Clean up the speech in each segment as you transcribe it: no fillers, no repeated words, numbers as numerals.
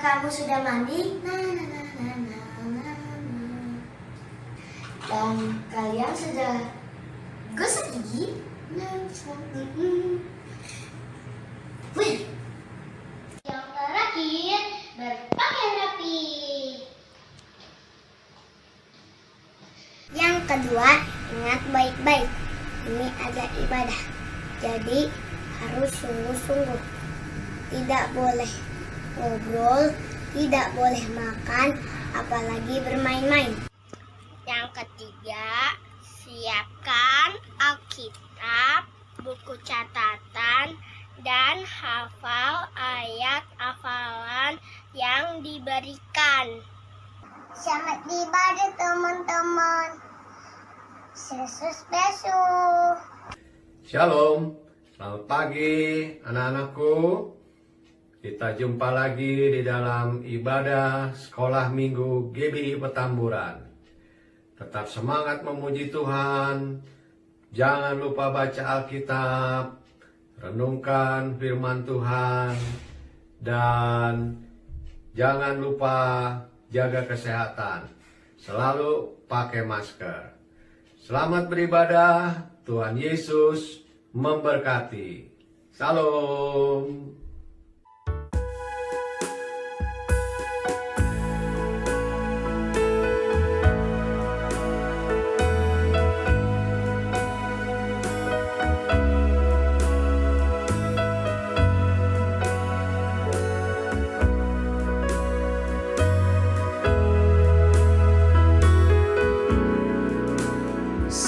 kamu sudah mandi? Na. Dan kalian sudah gosok gigi? Wih. Yang terakhir, berpakaian rapi. Yang kedua, ingat baik-baik. Ini adalah ibadah. Jadi harus sungguh-sungguh. Tidak boleh ngobrol, tidak boleh makan, apalagi bermain-main. Yang ketiga, siapkan Alkitab, buku catatan, dan hafal ayat hafalan yang diberikan. Selamat ibadah teman-teman. Yesus besok. Shalom, selamat pagi anak-anakku. Kita jumpa lagi di dalam ibadah sekolah minggu GBI Petamburan. Tetap semangat memuji Tuhan. Jangan lupa baca Alkitab, renungkan firman Tuhan, dan jangan lupa jaga kesehatan. Selalu pakai masker. Selamat beribadah. Tuhan Yesus memberkati. Salam.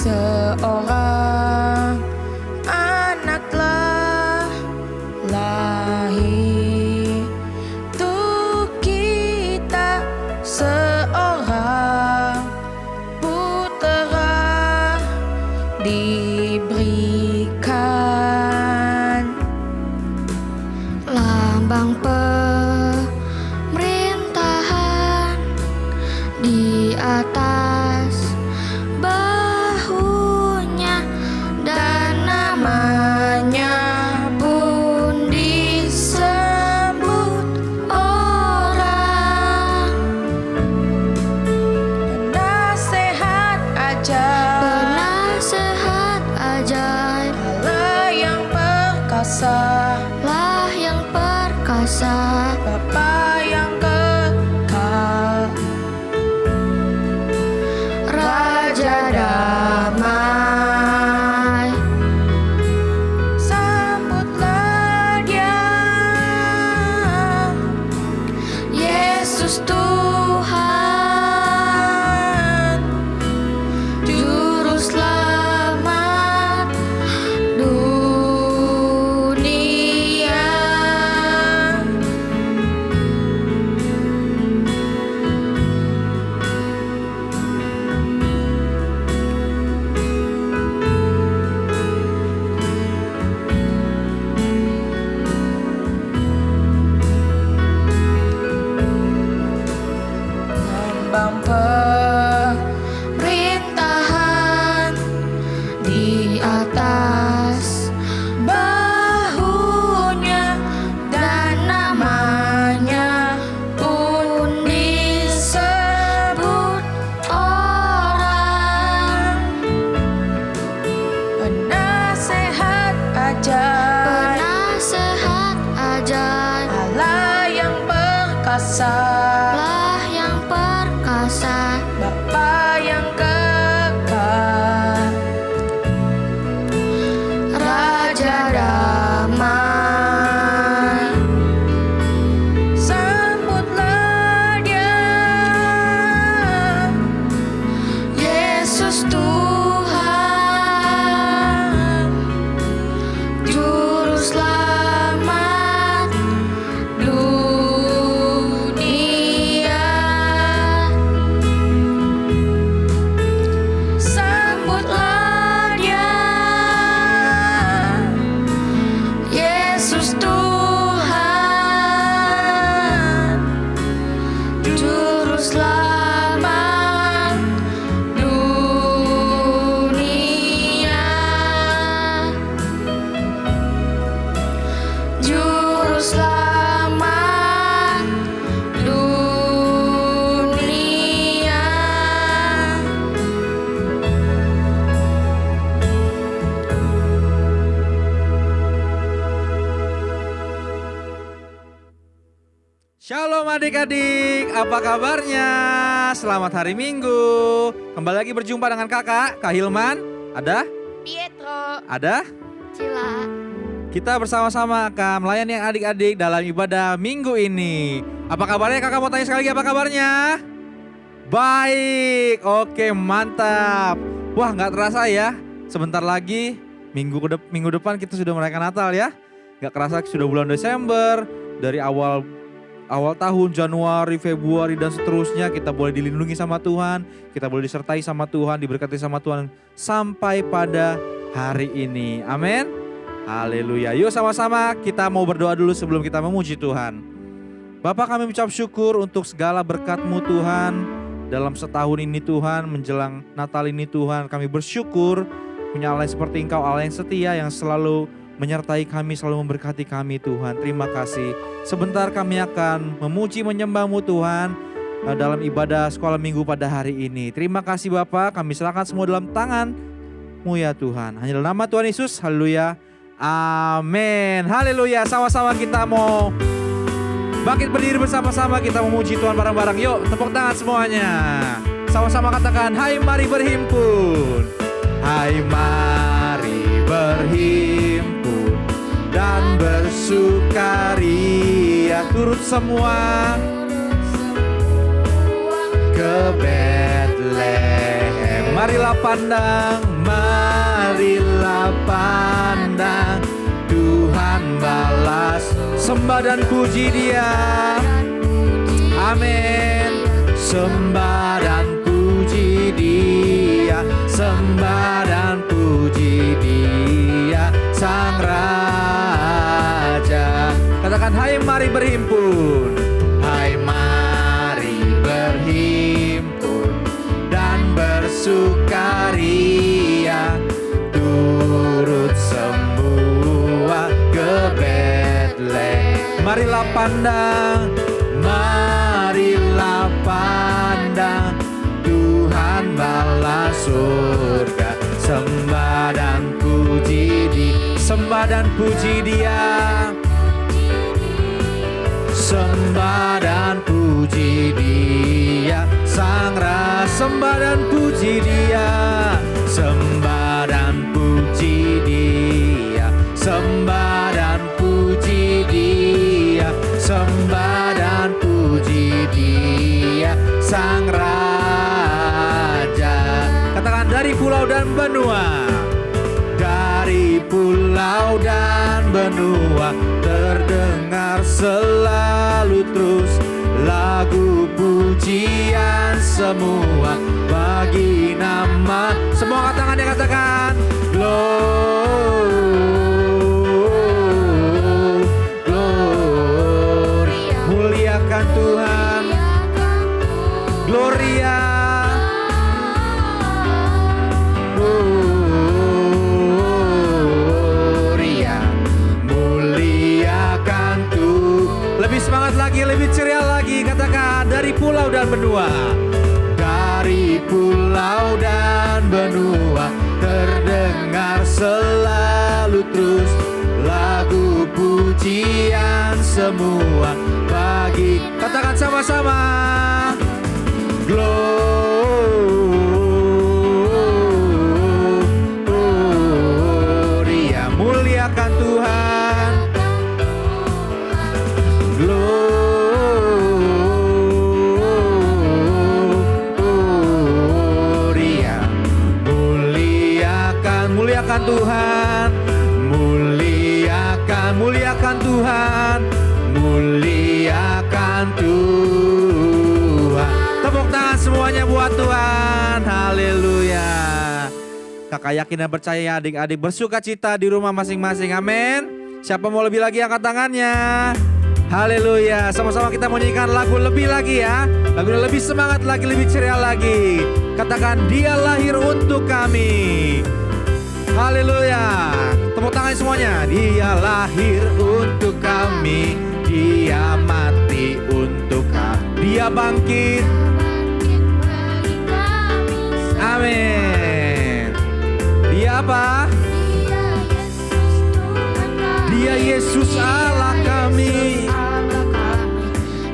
Seorang anak telah lahir untuk kita, seorang putera diberikan, lambang pemerintahan di atas bahunya, dan namanya pun disebut orang penasehat ajaib, adik-adik, apa kabarnya? Selamat hari Minggu. Kembali lagi berjumpa dengan kakak, Kak Hilman. Ada? Pietro, Ada? Cila. Kita bersama-sama akan melayani adik-adik dalam ibadah minggu ini. Apa kabarnya? Kakak mau tanya sekali lagi, apa kabarnya? Baik, oke, mantap. Wah, gak terasa ya, sebentar lagi minggu depan kita sudah merayakan Natal ya. Gak kerasa sudah bulan Desember. Dari awal tahun, Januari, Februari dan seterusnya kita boleh dilindungi sama Tuhan. Kita boleh disertai sama Tuhan, diberkati sama Tuhan sampai pada hari ini. Amin. Haleluya. Yuk sama-sama kita mau berdoa dulu sebelum kita memuji Tuhan. Bapa, kami mengucap syukur untuk segala berkat-Mu Tuhan. Dalam setahun ini Tuhan, menjelang Natal ini Tuhan, kami bersyukur punya Allah yang seperti Engkau, Allah yang setia, yang selalu menyertai kami, selalu memberkati kami Tuhan. Terima kasih. Sebentar kami akan memuji menyembah-Mu Tuhan dalam ibadah sekolah minggu pada hari ini. Terima kasih Bapa, kami serahkan semua dalam tangan-Mu ya Tuhan. Hanya dalam nama Tuhan Yesus, haleluya, amin. Haleluya, sama-sama kita mau bangkit berdiri bersama-sama, kita memuji Tuhan bareng-bareng. Yuk, tepuk tangan semuanya. Sama-sama katakan, hai mari berhimpun. Hai mari berhimpun dan bersukaria, turut semua ke Betlehem. Marilah pandang, Tuhan balas sembah dan puji Dia. Amin. Sembah dan puji Dia, sembah dan puji Dia, Sang Raja. Katakan, hai mari berhimpun. Hai mari berhimpun dan bersukaria, turut semua ke Betlehem. Marilah pandang, Tuhan balas surga. Sembah dan puji Dia, sembah dan puji Dia, sembah dan puji Dia, Sang Raja. Sembah dan puji Dia, sembah dan puji Dia, sembah dan puji Dia, sembah dan puji Dia, Sang Raja. Katakan, dari pulau dan benua, dari pulau dan benua, terdengar selalu terus lagu pujian semua bagi nama. Semua angkat tangannya, katakan gloria. Muliakan Tuhan, gloria. Muliakan Tuhan. Lebih semangat lagi, lebih ceria lagi, katakan, dari pulau dan benua, dari pulau dan benua, terdengar selalu terus lagu pujian semua bagi. Katakan sama-sama, gloria. Muliakan Tuhan, gloria. Muliakan Tuhan, muliakan Tuhan, muliakan Tuhan. Tepuk tangan semuanya buat Tuhan. Haleluya. Kakak yakin dan percaya adik-adik bersuka cita di rumah masing-masing. Amin. Siapa mau lebih lagi angkat tangannya. Haleluya. Sama-sama kita menyanyikan lagu lebih lagi ya. Lagu lebih semangat lagi, lebih ceria lagi. Katakan, Dia lahir untuk kami. Haleluya. Tepuk tangan semuanya. Dia lahir untuk kami, Dia mati untuk kami, Dia bangkit. Amin. Dia apa? Dia Yesus Allah kami.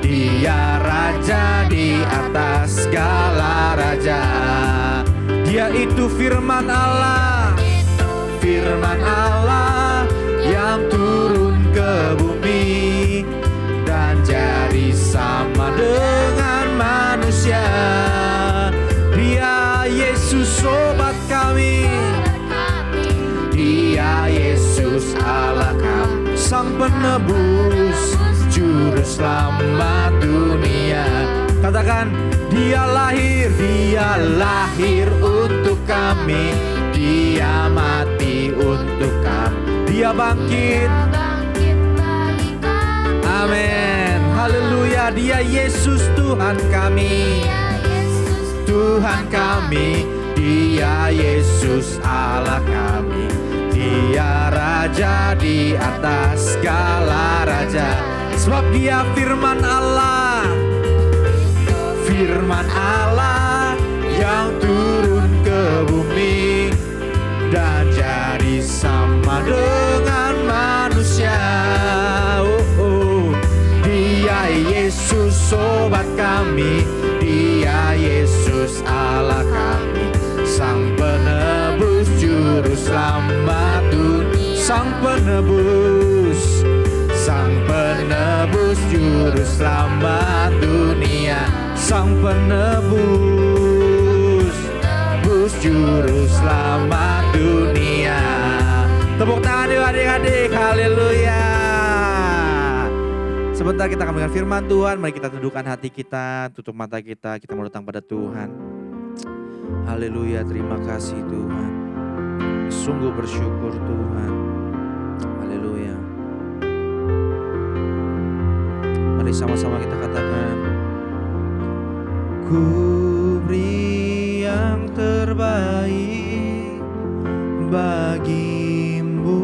Dia Yaitu firman Allah. Firman Allah yang turun ke bumi dan jadi sama dengan manusia. Dia Yesus sobat kami, Dia Yesus Allah kami, Sang Penebus, Juru Selamat dunia. Katakan, Dia lahir untuk kami, Dia mati untuk kami, Dia bangkit. Amin, haleluya. Dia Yesus Tuhan kami, Tuhan kami. Dia Yesus Allah kami, Dia Raja di atas segala raja. Sebab Dia firman Allah, firman Allah yang turun ke bumi dan jadi sama dengan manusia. Dia Yesus sobat kami, Dia Yesus Allah kami, Sang Penebus, Juru Selamat dunia. Sang Penebus, Sang Penebus, Juru Selamat dunia. Sang Penebus, Juru Selamat dunia. Tepuk tangan yuk adik-adik, haleluya. Sebentar kita akan mendengar firman Tuhan. Mari kita tundukkan hati kita, tutup mata kita mau datang pada Tuhan. Haleluya, terima kasih Tuhan. Sungguh bersyukur Tuhan. Haleluya. Mari sama-sama kita katakan, ku beri yang terbaik bagimu.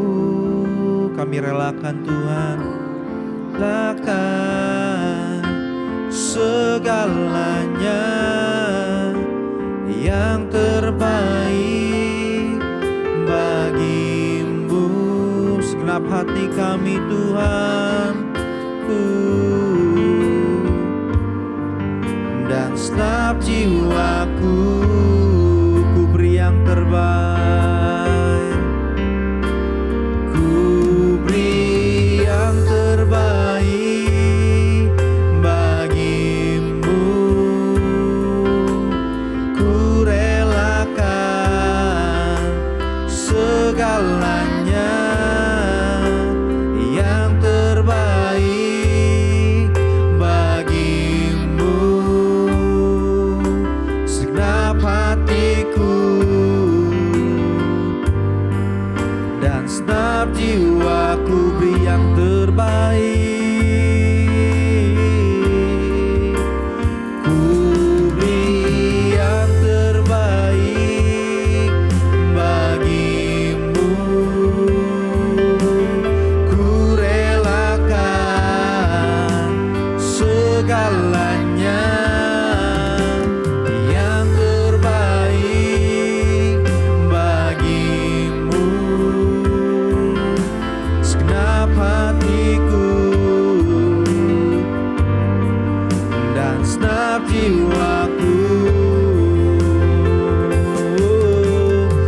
Kami relakan Tuhan, lakukan segalanya yang terbaik bagimu. Segenap hati kami Tuhan, dan segenap jiwaku, ku beri yang terbaik. Ku beri yang terbaik bagimu. Ku relakan segalanya yang terbaik bagimu. Segenap hatiku dan segenap jiwaku, beri yang terbaik. Ku beri yang terbaik bagimu. Ku relakan segalanya yang terbaik bagimu. Segenap hatiku dan segenap jiwaku,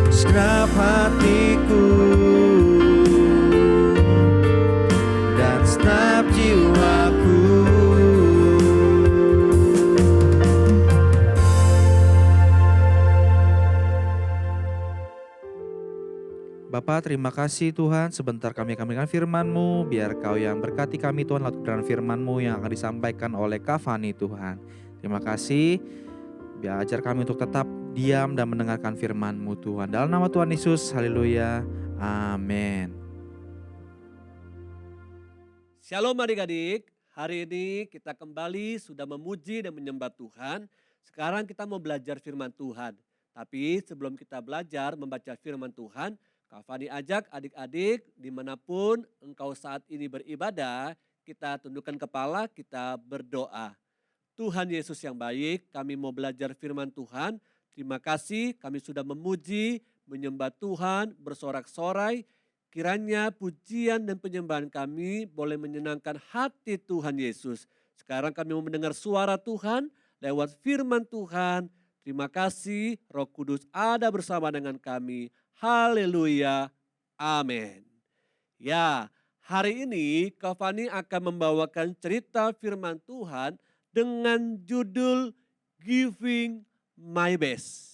segenap hatiku dan segenap jiwaku. Bapa, terima kasih Tuhan, sebentar kami akan firman-Mu, biar Kau yang berkati kami Tuhan lewat kebenaran firman-Mu yang akan disampaikan oleh Kak Fani Tuhan. Terima kasih, biar ajar kami untuk tetap diam dan mendengarkan firman-Mu Tuhan. Dalam nama Tuhan Yesus, haleluya, amin. Shalom adik-adik, hari ini kita kembali sudah memuji dan menyembah Tuhan. Sekarang kita mau belajar firman Tuhan. Tapi sebelum kita belajar membaca firman Tuhan, Kak Fani ajak adik-adik dimanapun engkau saat ini beribadah, kita tundukkan kepala, kita berdoa. Tuhan Yesus yang baik, kami mau belajar firman Tuhan. Terima kasih kami sudah memuji, menyembah Tuhan, bersorak-sorai. Kiranya pujian dan penyembahan kami boleh menyenangkan hati Tuhan Yesus. Sekarang kami mau mendengar suara Tuhan lewat firman Tuhan. Terima kasih Roh Kudus ada bersama dengan kami. Haleluya. Amin. Ya, hari ini Kak Fani akan membawakan cerita firman Tuhan dengan judul Giving My Best.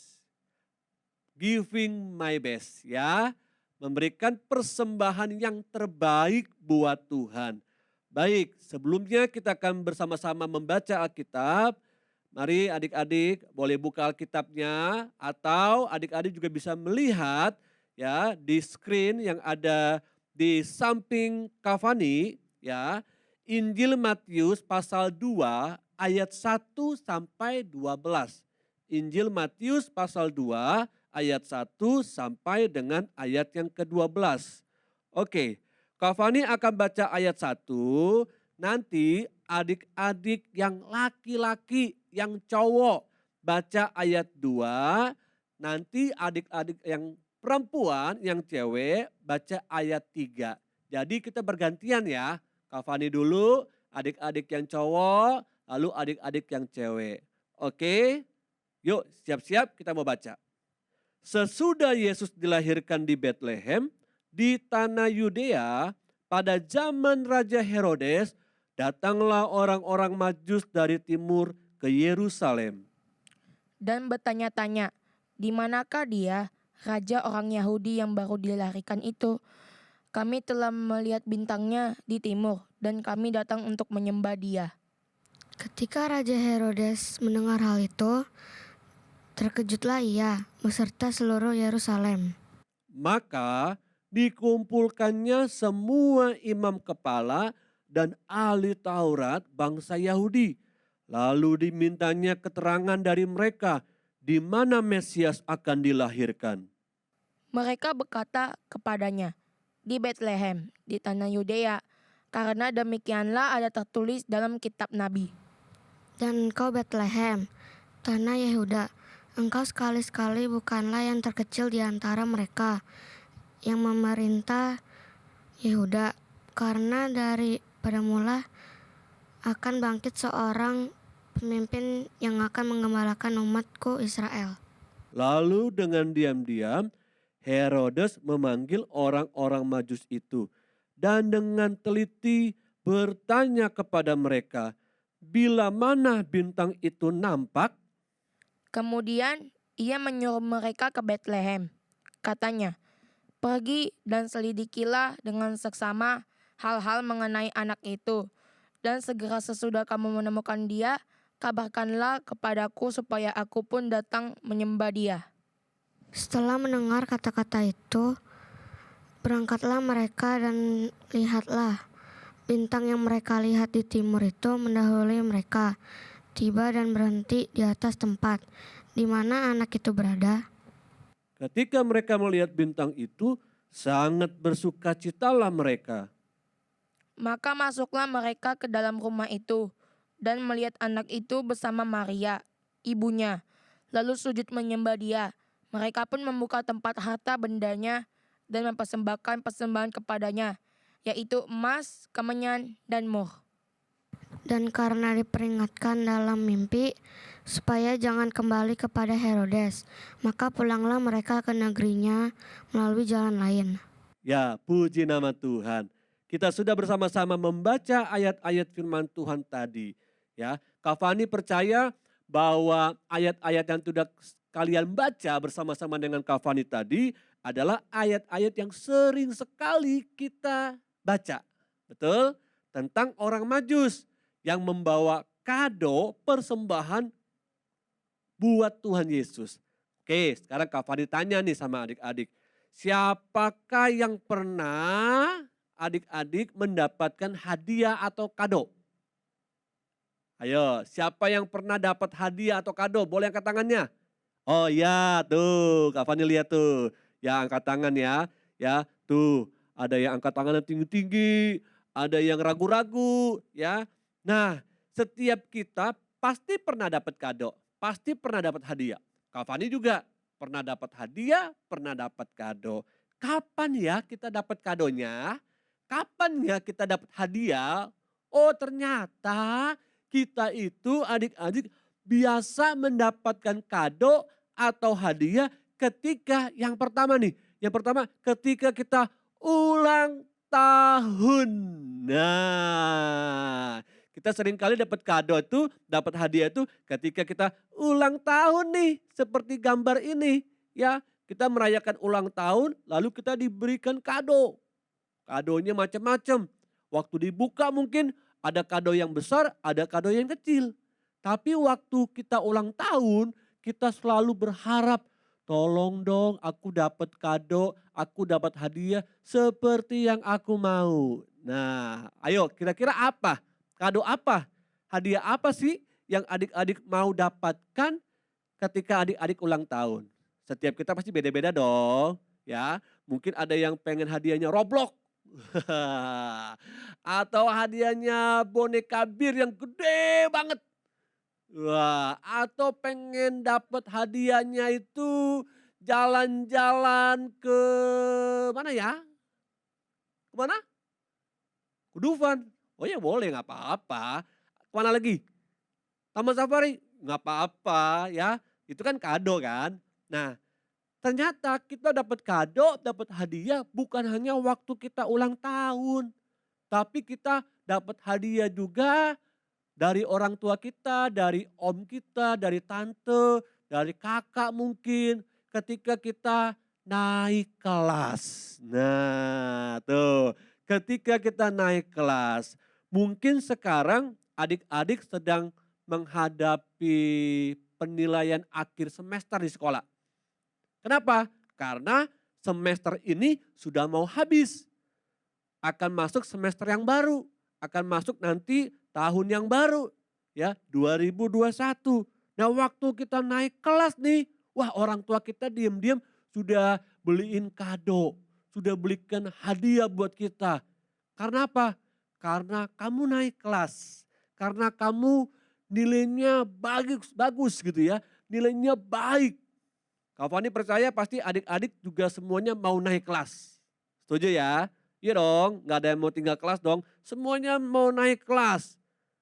Giving my best ya. Memberikan persembahan yang terbaik buat Tuhan. Baik, sebelumnya kita akan bersama-sama membaca Alkitab. Mari adik-adik boleh buka Alkitabnya atau adik-adik juga bisa melihat ya di screen yang ada di samping Kak Fani ya. Injil Matius pasal 2 ayat 1 sampai 12. Injil Matius pasal 2 ayat 1 sampai dengan ayat yang ke-12. Oke, Kak Fani akan baca ayat 1, nanti adik-adik yang laki-laki, yang cowok baca ayat 2, nanti adik-adik yang perempuan, yang cewek baca ayat 3. Jadi kita bergantian ya, Kak Fani dulu, adik-adik yang cowok, lalu adik-adik yang cewek. Oke, yuk siap-siap kita mau baca. Sesudah Yesus dilahirkan di Betlehem, di tanah Yudea, pada zaman Raja Herodes, datanglah orang-orang Majus dari timur ke Yerusalem. Dan bertanya-tanya, di manakah dia, raja orang Yahudi yang baru dilahirkan itu? Kami telah melihat bintangnya di timur, dan kami datang untuk menyembah dia. Ketika Raja Herodes mendengar hal itu, terkejutlah ia beserta seluruh Yerusalem. Maka dikumpulkannya semua imam kepala dan ahli Taurat bangsa Yahudi. Lalu dimintanya keterangan dari mereka di mana Mesias akan dilahirkan. Mereka berkata kepadanya, di Betlehem, di tanah Yudea, karena demikianlah ada tertulis dalam kitab Nabi. Dan engkau Betlehem, tanah Yehuda, engkau sekali-sekali bukanlah yang terkecil di antara mereka yang memerintah Yehuda, karena daripada mula akan bangkit seorang pemimpin yang akan menggembalakan umatku Israel. Lalu dengan diam-diam Herodes memanggil orang-orang Majus itu dan dengan teliti bertanya kepada mereka, bila mana bintang itu nampak? Kemudian ia menyuruh mereka ke Betlehem. Katanya, pergi dan selidikilah dengan seksama hal-hal mengenai anak itu. Dan segera sesudah kamu menemukan dia, kabarkanlah kepadaku supaya aku pun datang menyembah dia. Setelah mendengar kata-kata itu, berangkatlah mereka dan lihatlah, bintang yang mereka lihat di timur itu mendahului mereka, tiba dan berhenti di atas tempat di mana anak itu berada. Ketika mereka melihat bintang itu, sangat bersukacitalah mereka. Maka masuklah mereka ke dalam rumah itu dan melihat anak itu bersama Maria, ibunya, lalu sujud menyembah dia. Mereka pun membuka tempat harta bendanya dan mempersembahkan persembahan kepadanya, yaitu emas, kemenyan, dan mur. Dan karena diperingatkan dalam mimpi supaya jangan kembali kepada Herodes, maka pulanglah mereka ke negerinya melalui jalan lain. Ya, puji nama Tuhan. Kita sudah bersama-sama membaca ayat-ayat firman Tuhan tadi. Ya, Kak Fani percaya bahwa ayat-ayat yang sudah kalian baca bersama-sama dengan Kak Fani tadi adalah ayat-ayat yang sering sekali kita baca. Betul? Tentang orang Majus yang membawa kado persembahan buat Tuhan Yesus. Oke, sekarang Kak Fani tanya nih sama adik-adik. Siapakah yang pernah adik-adik mendapatkan hadiah atau kado? Ayo, siapa yang pernah dapat hadiah atau kado? Boleh angkat tangannya? Oh ya, tuh Kak Fani lihat tuh. Ya angkat tangan ya. Ya, tuh ada yang angkat tangannya tinggi-tinggi, ada yang ragu-ragu ya. Nah, setiap kita pasti pernah dapat kado, pasti pernah dapat hadiah. Kak Fani juga pernah dapat hadiah, pernah dapat kado. Kapan ya kita dapat kadonya? Kapan ya kita dapat hadiah? Oh ternyata kita itu adik-adik biasa mendapatkan kado atau hadiah ketika yang pertama nih. Yang pertama ketika kita ulang tahun. Nah, kita sering kali dapat kado itu, dapat hadiah itu ketika kita ulang tahun nih. Seperti gambar ini ya. Kita merayakan ulang tahun lalu kita diberikan kado. Kadonya macam-macam. Waktu dibuka mungkin ada kado yang besar, ada kado yang kecil. Tapi waktu kita ulang tahun, kita selalu berharap, tolong dong aku dapat kado, aku dapat hadiah seperti yang aku mau. Nah, ayo kira-kira apa? Kado apa? Hadiah apa sih yang adik-adik mau dapatkan ketika adik-adik ulang tahun? Setiap kita pasti beda-beda dong, ya. Mungkin ada yang pengen hadiahnya Roblox. Atau hadiahnya boneka bir yang gede banget. Wah, atau pengen dapat hadiahnya itu jalan-jalan ke mana ya? Kemana? Ke Dufan. Oh ya boleh nggak apa-apa. Kemana lagi? Taman Safari? Nggak apa-apa ya. Itu kan kado kan. Nah, ternyata kita dapat kado, dapat hadiah bukan hanya waktu kita ulang tahun. Tapi kita dapat hadiah juga dari orang tua kita, dari om kita, dari tante, dari kakak mungkin. Ketika kita naik kelas. Nah tuh, ketika kita naik kelas. Mungkin sekarang adik-adik sedang menghadapi penilaian akhir semester di sekolah. Kenapa? Karena semester ini sudah mau habis. Akan masuk semester yang baru. Akan masuk nanti tahun yang baru. Ya 2021. Nah waktu kita naik kelas nih. Wah orang tua kita diam-diam sudah beliin kado. Sudah belikan hadiah buat kita. Karena apa? Karena kamu naik kelas. Karena kamu nilainya bagus gitu ya. Nilainya baik. Kak Fani percaya pasti adik-adik juga semuanya mau naik kelas. Setuju ya? Iya dong, gak ada yang mau tinggal kelas dong. Semuanya mau naik kelas.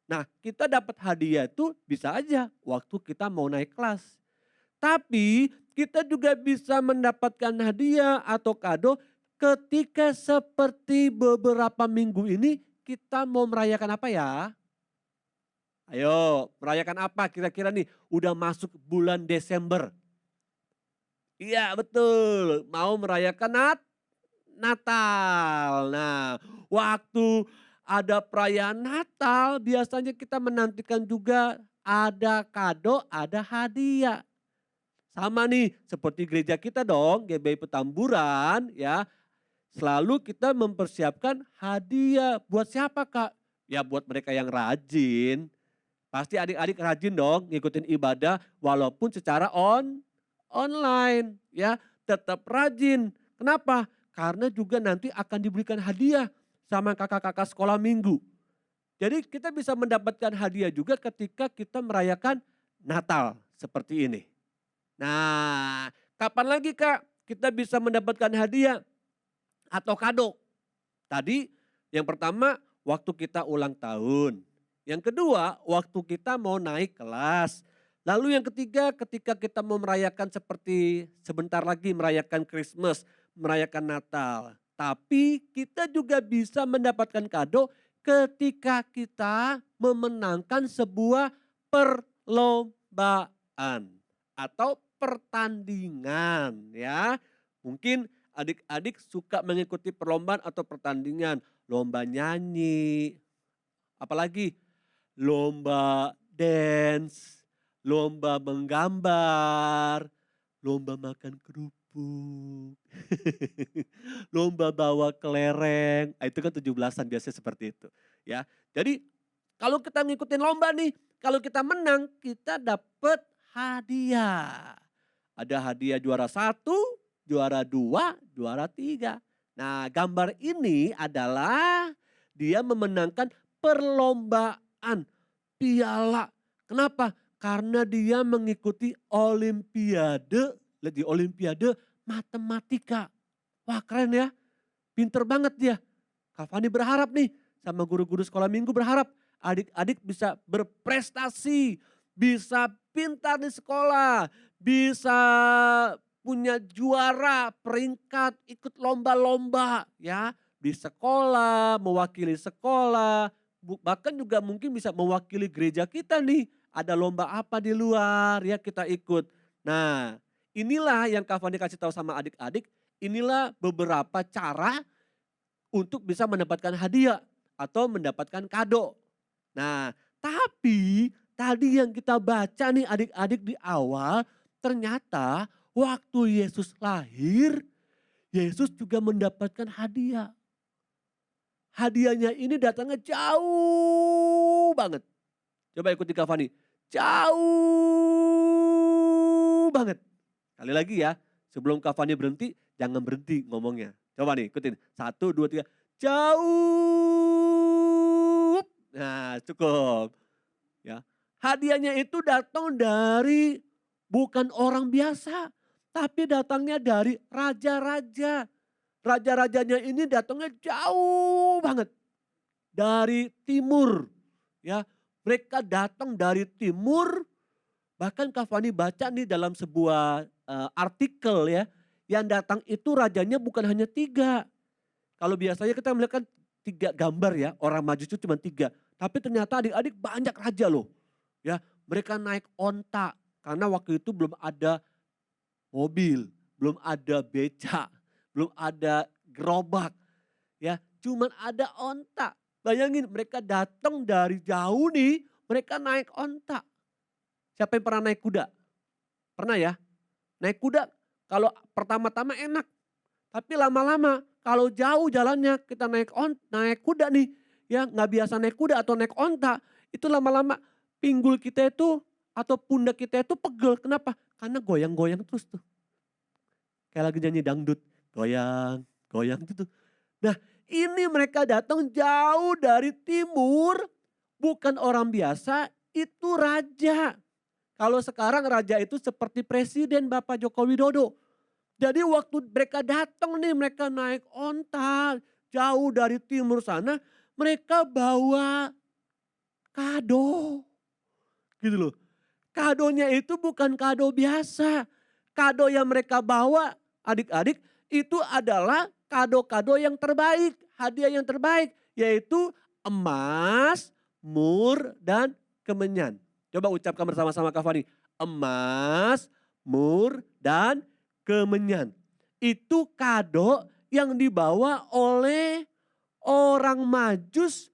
Nah kita dapat hadiah itu bisa aja waktu kita mau naik kelas. Tapi kita juga bisa mendapatkan hadiah atau kado ketika seperti beberapa minggu ini kita mau merayakan apa ya? Ayo merayakan apa kira-kira nih? Udah masuk bulan Desember. Iya betul, mau merayakan Natal. Nah, waktu ada perayaan Natal biasanya kita menantikan juga ada kado, ada hadiah. Sama nih seperti gereja kita dong, GBI Petamburan ya. Selalu kita mempersiapkan hadiah buat siapa Kak? Ya buat mereka yang rajin. Pasti adik-adik rajin dong ngikutin ibadah walaupun secara online ya. Tetap rajin. Kenapa? Karena juga nanti akan diberikan hadiah sama kakak-kakak sekolah minggu. Jadi kita bisa mendapatkan hadiah juga ketika kita merayakan Natal seperti ini. Nah, kapan lagi Kak kita bisa mendapatkan hadiah atau kado? Tadi yang pertama waktu kita ulang tahun. Yang kedua waktu kita mau naik kelas. Lalu yang ketiga ketika kita mau merayakan seperti sebentar lagi merayakan Christmas, merayakan Natal. Tapi kita juga bisa mendapatkan kado ketika kita memenangkan sebuah perlombaan atau pertandingan ya. Mungkin adik-adik suka mengikuti perlombaan atau pertandingan. Lomba nyanyi, apalagi lomba dance, lomba menggambar, lomba makan kerupuk, lomba bawa kelereng. Itu kan 17-an biasanya seperti itu ya. Jadi kalau kita ngikutin lomba nih, kalau kita menang kita dapat hadiah. Ada hadiah juara 1, juara 2, juara 3. Nah gambar ini adalah dia memenangkan perlombaan piala. Kenapa? Karena dia mengikuti olimpiade, di olimpiade matematika. Wah keren ya, pinter banget dia. Kak Fani berharap nih sama guru-guru sekolah minggu berharap adik-adik bisa berprestasi bisa pintar di sekolah, bisa punya juara, peringkat, ikut lomba-lomba ya. Di sekolah, mewakili sekolah, bahkan juga mungkin bisa mewakili gereja kita nih. Ada lomba apa di luar ya kita ikut. Nah inilah yang Kak Fani kasih tahu sama adik-adik, inilah beberapa cara untuk bisa mendapatkan hadiah atau mendapatkan kado. Nah, tapi tadi yang kita baca nih adik-adik di awal, ternyata waktu Yesus lahir, Yesus juga mendapatkan hadiah. Hadiahnya ini datangnya jauh banget. Coba ikuti Kak Fani. Jauh banget. Kali lagi ya, sebelum Kak Fani berhenti, jangan berhenti ngomongnya. Coba nih ikutin. 1, 2, 3. Jauh. Nah cukup. Ya. Hadiahnya itu datang dari bukan orang biasa. Tapi datangnya dari raja-raja. Raja-rajanya ini datangnya jauh banget. Dari timur. Ya, mereka datang dari timur. Bahkan Kak Fani baca nih dalam sebuah artikel ya. Yang datang itu rajanya bukan hanya 3. Kalau biasanya kita melihat kan 3 gambar ya. Orang maju itu cuma 3. Tapi ternyata adik-adik banyak raja loh. Ya, mereka naik onta. Karena waktu itu belum ada mobil. Belum ada beca. Belum ada gerobak. Ya, cuman ada onta. Bayangin mereka datang dari jauh nih. Mereka naik onta. Siapa yang pernah naik kuda? Pernah ya? Naik kuda kalau pertama-tama enak. Tapi lama-lama kalau jauh jalannya kita naik kuda nih. Ya nggak biasa naik kuda atau naik onta. Itu lama-lama pinggul kita itu atau pundak kita itu pegel. Kenapa? Karena goyang-goyang terus tuh. Kayak lagi nyanyi dangdut. Goyang, goyang gitu. Nah ini mereka datang jauh dari timur. Bukan orang biasa, itu raja. Kalau sekarang raja itu seperti presiden Bapak Joko Widodo. Jadi waktu mereka datang nih, mereka naik onta jauh dari timur sana, mereka bawa kado. Gitu loh. Kadonya itu bukan kado biasa. Kado yang mereka bawa adik-adik itu adalah kado-kado yang terbaik. Hadiah yang terbaik yaitu emas, mur, dan kemenyan. Coba ucapkan bersama-sama Kak Fani. Emas, mur, dan kemenyan. Itu kado yang dibawa oleh orang Majus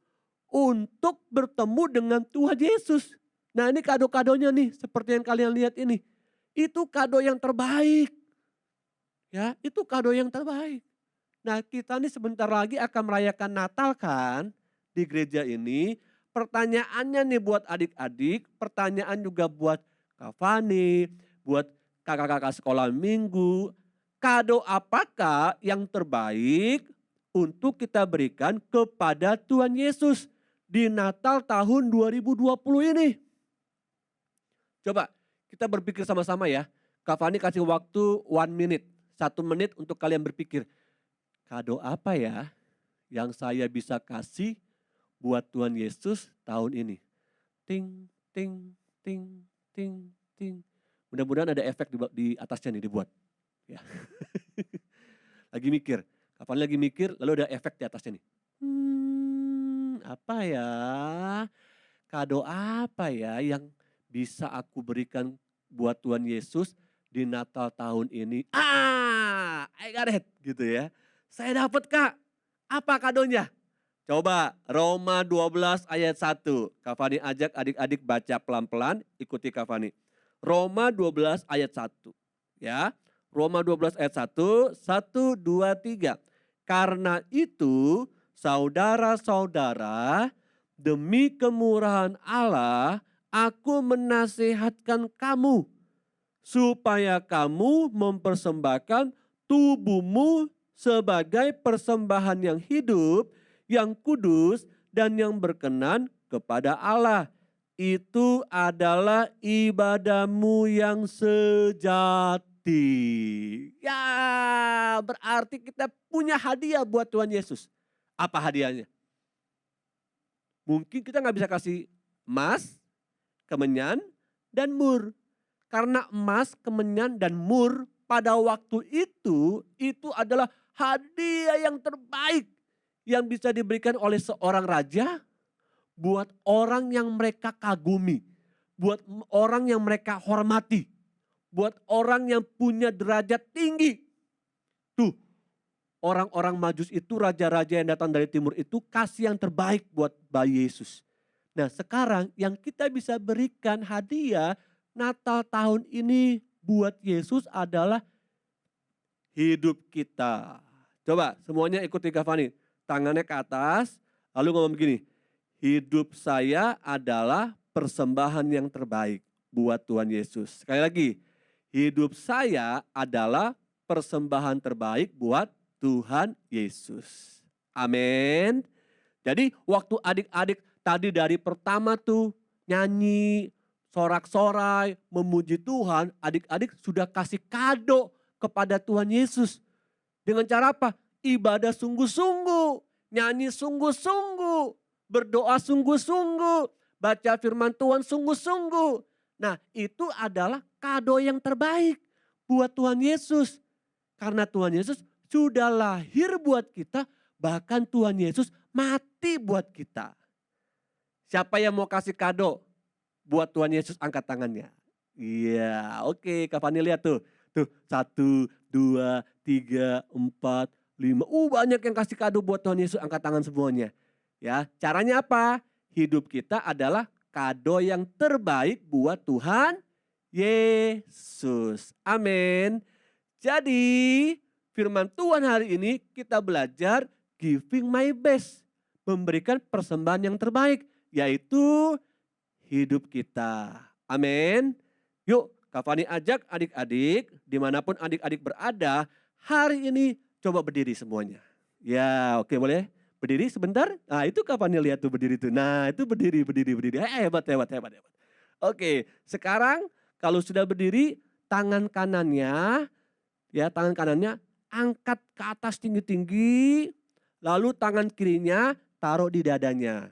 untuk bertemu dengan Tuhan Yesus. Nah ini kado-kadonya nih seperti yang kalian lihat ini. Itu kado yang terbaik. Ya, itu kado yang terbaik. Nah kita nih sebentar lagi akan merayakan Natal kan di gereja ini. Pertanyaannya nih buat adik-adik, pertanyaan juga buat Kak Fani, buat kakak-kakak sekolah minggu. Kado apakah yang terbaik untuk kita berikan kepada Tuhan Yesus di Natal tahun 2020 ini? Coba kita berpikir sama-sama ya. Kak Fani kasih waktu 1 minute, 1 menit untuk kalian berpikir. Kado apa ya yang saya bisa kasih buat Tuhan Yesus tahun ini? Ting, ting, ting, ting, ting. Mudah-mudahan ada efek di atasnya nih dibuat. Ya. Lagi mikir, kapan lagi mikir lalu ada efek di atasnya nih. Apa ya? Kado apa ya yang bisa aku berikan buat Tuhan Yesus di Natal tahun ini? I got it gitu ya. Saya dapat Kak. Apa kadonya? Coba Roma 12 ayat 1. Kak Fani ajak adik-adik baca pelan-pelan, ikuti Kak Fani. Roma 12 ayat 1. Ya. Roma 12 ayat 1, 1, 2, 3. Karena itu saudara-saudara, demi kemurahan Allah, aku menasihatkan kamu supaya kamu mempersembahkan tubuhmu sebagai persembahan yang hidup, yang kudus, dan yang berkenan kepada Allah. Itu adalah ibadahmu yang sejati. Ya, berarti kita punya hadiah buat Tuhan Yesus. Apa hadiahnya? Mungkin kita nggak bisa kasih emas, kemenyan, dan mur. Karena emas, kemenyan, dan mur pada waktu itu adalah hadiah yang terbaik yang bisa diberikan oleh seorang raja buat orang yang mereka kagumi, buat orang yang mereka hormati, buat orang yang punya derajat tinggi. Tuh, orang-orang Majus itu, raja-raja yang datang dari timur itu kasih yang terbaik buat bayi Yesus. Nah, sekarang yang kita bisa berikan hadiah Natal tahun ini buat Yesus adalah hidup kita. Coba semuanya ikuti Kavani. Tangannya ke atas, lalu ngomong begini. Hidup saya adalah persembahan yang terbaik buat Tuhan Yesus. Sekali lagi, hidup saya adalah persembahan terbaik buat Tuhan Yesus. Amin. Jadi waktu adik-adik tadi dari pertama tuh nyanyi, sorak-sorai, memuji Tuhan, adik-adik sudah kasih kado kepada Tuhan Yesus. Dengan cara apa? Ibadah sungguh-sungguh, nyanyi sungguh-sungguh, berdoa sungguh-sungguh, baca firman Tuhan sungguh-sungguh. Nah, itu adalah kado yang terbaik buat Tuhan Yesus. Karena Tuhan Yesus sudah lahir buat kita, bahkan Tuhan Yesus mati buat kita. Siapa yang mau kasih kado buat Tuhan Yesus, angkat tangannya. Iya, oke, Kavani lihat tuh. Tuh, 1, 2, 3, 4, 5. Banyak yang kasih kado buat Tuhan Yesus, angkat tangan semuanya. Ya, caranya apa? Hidup kita adalah kado yang terbaik buat Tuhan Yesus. Amin. Jadi, firman Tuhan hari ini kita belajar giving my best. Memberikan persembahan yang terbaik, yaitu hidup kita. Amin. Yuk, Kavani ajak adik-adik, dimanapun adik-adik berada, hari ini coba berdiri semuanya. Ya, oke, boleh berdiri sebentar. Nah, itu Kavani lihat tuh berdiri tuh. Nah, itu berdiri. Hebat. Oke, sekarang kalau sudah berdiri, tangan kanannya angkat ke atas tinggi-tinggi, lalu tangan kirinya taruh di dadanya.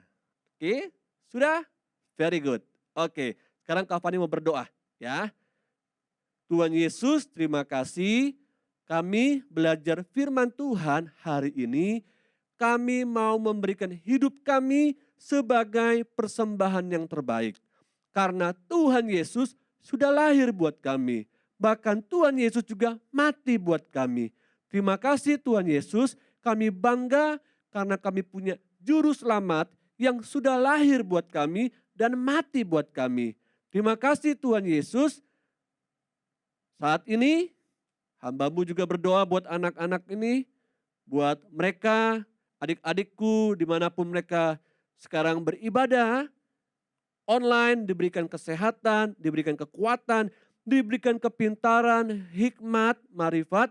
Oke, sudah? Very good. Oke, sekarang Kavani mau berdoa ya. Tuhan Yesus, terima kasih kami belajar firman Tuhan hari ini. Kami mau memberikan hidup kami sebagai persembahan yang terbaik. Karena Tuhan Yesus sudah lahir buat kami. Bahkan Tuhan Yesus juga mati buat kami. Terima kasih Tuhan Yesus, kami bangga karena kami punya juru selamat yang sudah lahir buat kami dan mati buat kami. Terima kasih Tuhan Yesus. Saat ini hamba-Mu juga berdoa buat anak-anak ini, buat mereka, adik-adikku dimanapun mereka sekarang beribadah, online diberikan kesehatan, diberikan kekuatan, diberikan kepintaran, hikmat, marifat,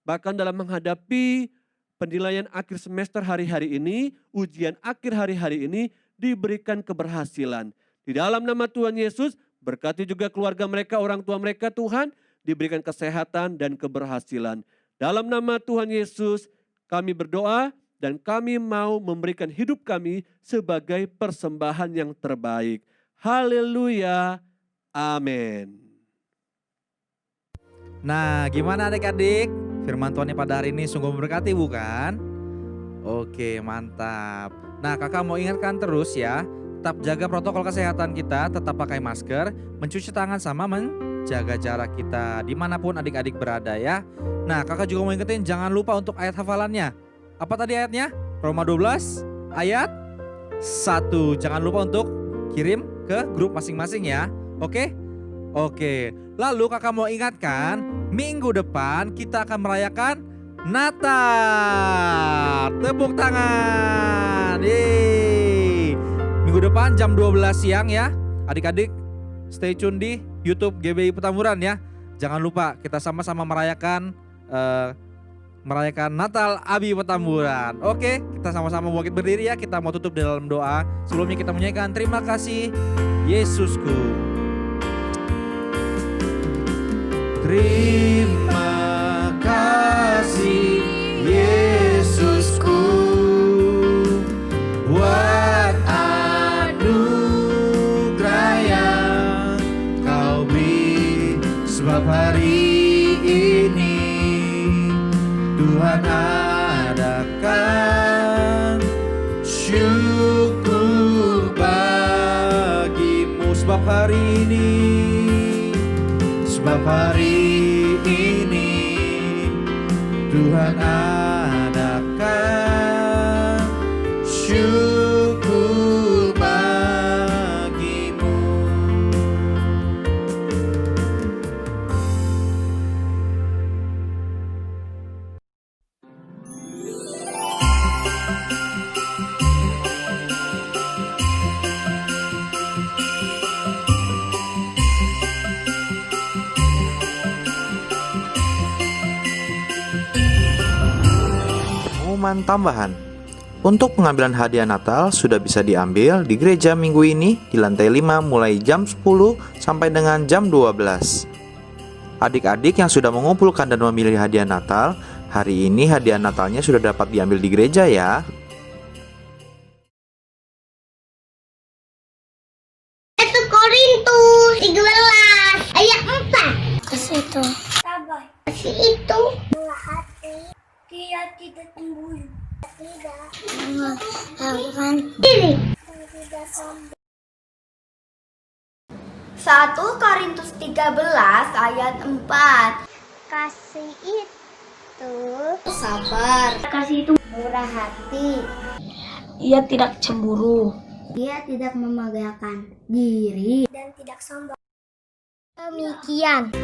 bahkan dalam menghadapi penilaian akhir semester hari-hari ini, ujian akhir hari-hari ini, diberikan keberhasilan. Di dalam nama Tuhan Yesus, berkati juga keluarga mereka, orang tua mereka Tuhan, diberikan kesehatan dan keberhasilan. Dalam nama Tuhan Yesus, kami berdoa dan kami mau memberikan hidup kami sebagai persembahan yang terbaik. Haleluya, amin. Nah, gimana adik-adik? Firman Tuhan pada hari ini sungguh memberkati bukan? Oke, mantap. Nah, kakak mau ingatkan terus ya, tetap jaga protokol kesehatan kita, tetap pakai masker, mencuci tangan sama menjaga jarak kita dimanapun adik-adik berada ya. Nah, kakak juga mau ingetin jangan lupa untuk ayat hafalannya. Apa tadi ayatnya? Roma 12 ayat 1. Jangan lupa untuk kirim ke grup masing-masing ya. Oke? Oke. Lalu kakak mau ingatkan, minggu depan kita akan merayakan Natal. Tepuk tangan. Yeay. Minggu depan jam 12 siang ya. Adik-adik stay tune di YouTube GBI Petamburan ya. Jangan lupa kita sama-sama merayakan Natal Abi Petamburan. Oke, kita sama-sama bangkit berdiri ya. Kita mau tutup dalam doa. Sebelumnya kita menyanyikan terima kasih Yesusku. Terima kasih Yesusku buat anugerah yang Kau hari ini, sebab hari ini Tuhan adakan syukur bagimu. Pengumuman tambahan. Untuk pengambilan hadiah Natal sudah bisa diambil di gereja minggu ini di lantai 5 mulai jam 10 sampai dengan jam 12. Adik-adik yang sudah mengumpulkan dan memilih hadiah Natal, hari ini hadiah Natalnya sudah dapat diambil di gereja ya. 1 Korintus 13 ayat 4. Kasih itu. Sabar. Kasih itu. Murah hati. Dia tidak cemburu. Tidak mengharapkan diri. Tidak sombong. 1 Korintus 13 ayat 4. Kasih itu Sabar. kasih itu murah hati. Ia tidak cemburu. Dia tidak memegahkan diri dan tidak sombong. Demikian.